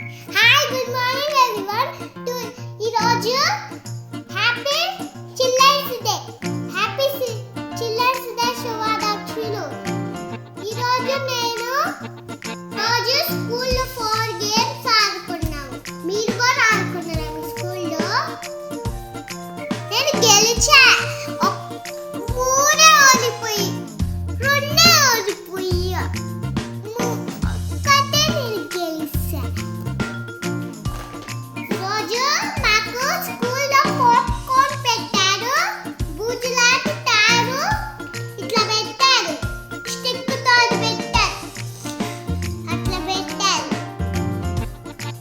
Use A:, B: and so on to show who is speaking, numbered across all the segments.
A: Hi good morning everyone. ఈ రోజు happy children's day. Happy children's day శుభాకాంక్షలు. ఈ రోజు నేను స్కూల్లో 4 గేమ్స్ ఆడుకున్నాము. మీరు కూడా ఆడుకున్నారా మీ స్కూల్లో? నేను గెలిచా. మూడే ఓడిపోయి రెండే ఓడిపోయి ఒక్కటే నేను గెలిచా. రోజు మాకు స్కూల్లో పాప్కార్న్ పెట్టారు, బూజులాడుతారు, ఇట్లా పెట్టారు, స్టిక్ తో పెట్టారు, అట్లా పెట్టారు.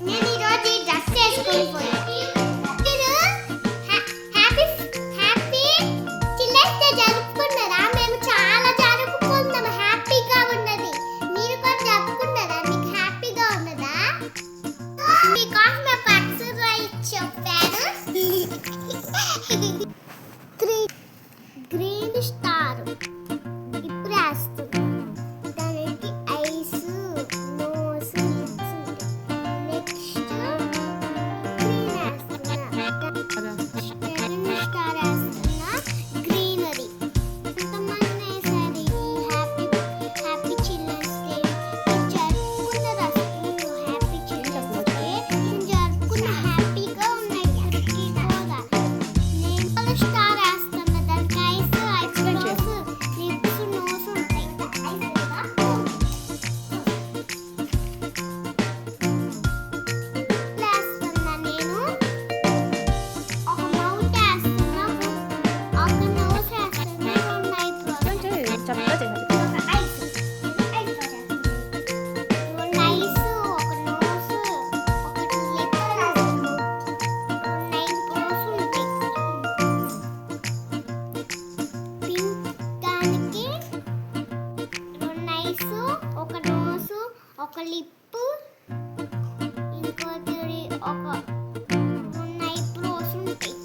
A: నేను ఈరోజు ఈ డ్రెస్ వేసుకొని పోయాను. హ్యాపీ చిల్డ్రన్స్ డే జరుపుకున్నారా? మేము చాలా జరుపుకున్నాము. హ్యాపీగా ఉన్నది. మీరు కూడా జరుపుకున్నారా? మీకు హ్యాపీగా ఉన్నదా? మీకోసం ఒక ఎక్సర్సైజ్ చెప్పాను. 3 గ్రీన్ స్టార్ ఇప్పుడు వేస్తున్నాం. దానికి eyes, nose, lips. Next green వేస్తున్నా. స్టార్ వేస్తున్నా. గ్రీనరీ. ఎంతమంది వేసారు ఈ హ్యాపీ చిల్డ్రన్స్ డే? జరుపుకున్నారా స్కూల్లో హ్యాపీ చిల్డ్రన్స్ డే? జరుపుకున్న హ్యాపీగా ఉన్నాయి ఇక్కడికి కూడా. నేను కూడా స్టార్ వేస్తున్నా. దానికి ఐస్, నోస్, లిప్స్, నోస్ ఉంటాయి. ఐస్ కదా? వేస్తున్నా నేను. ఒక మౌత్ వేస్తున్నా, ఒక నోస్ వేస్తున్నా, 2 ఐబ్రోస్.
B: చక్కగా చేయాలి.
A: ఒక ఐస్, ఐస్ వేస్తున్నా. 2 ఐస్, ఒక నోస్, ఒకటి లిప్ వేస్తున్నా. 2 ఐబ్రోస్ ఉంటాయి. పింక్ దానికి 2 ఐస్, ఒక నోస్, ఒక లిప్, ఇంకోటి ఒక 2 ఐబ్రోస్ ఉంటాయి.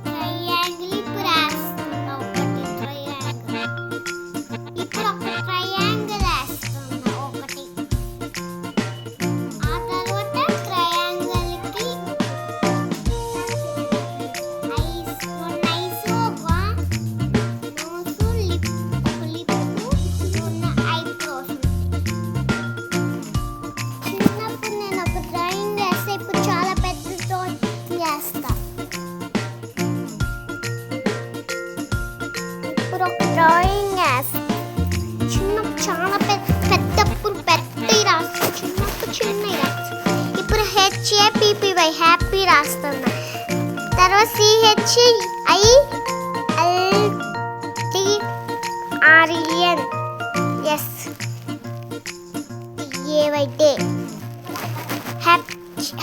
A: ట్రయాంగిల్ ఇప్పుడు వేస్తున్నా. ఒకటి ట్రయాంగిల్. ఇప్పుడు ఒక ట్రయాంగిల్ వేస్తున్నా ఒకటి. ఆ తర్వాత ట్రయాంగిల్కి ఐస్, 2 ఐస్, ఒక నోస్, లిప్, ఒక లిప్, 2 ఐబ్రోస్ ఉంటాయి. చిన్నప్పుడు నేను ఒక డ్రాయింగ్ వేస్తే ఇప్పుడు చాలా పెద్ద డ్రాయింగ్ వేస్తా. ఇప్పుడు ఒక డ్రాయింగ్ వేస్తా. చిన్నప్పుడు చాలా పెద్దప్పుడు పెద్దవి రాస్తా. చిన్నప్పుడు చిన్నవి రాస్తా. ఇప్పుడు HAPPY హ్యాపీ రాస్తున్నా. తర్వాత CHILDREN day.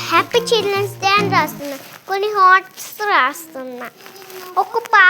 A: Happy children's day అని రాస్తున్నా. కొన్ని హార్ట్స్ రాస్తున్నా. ఒక పాప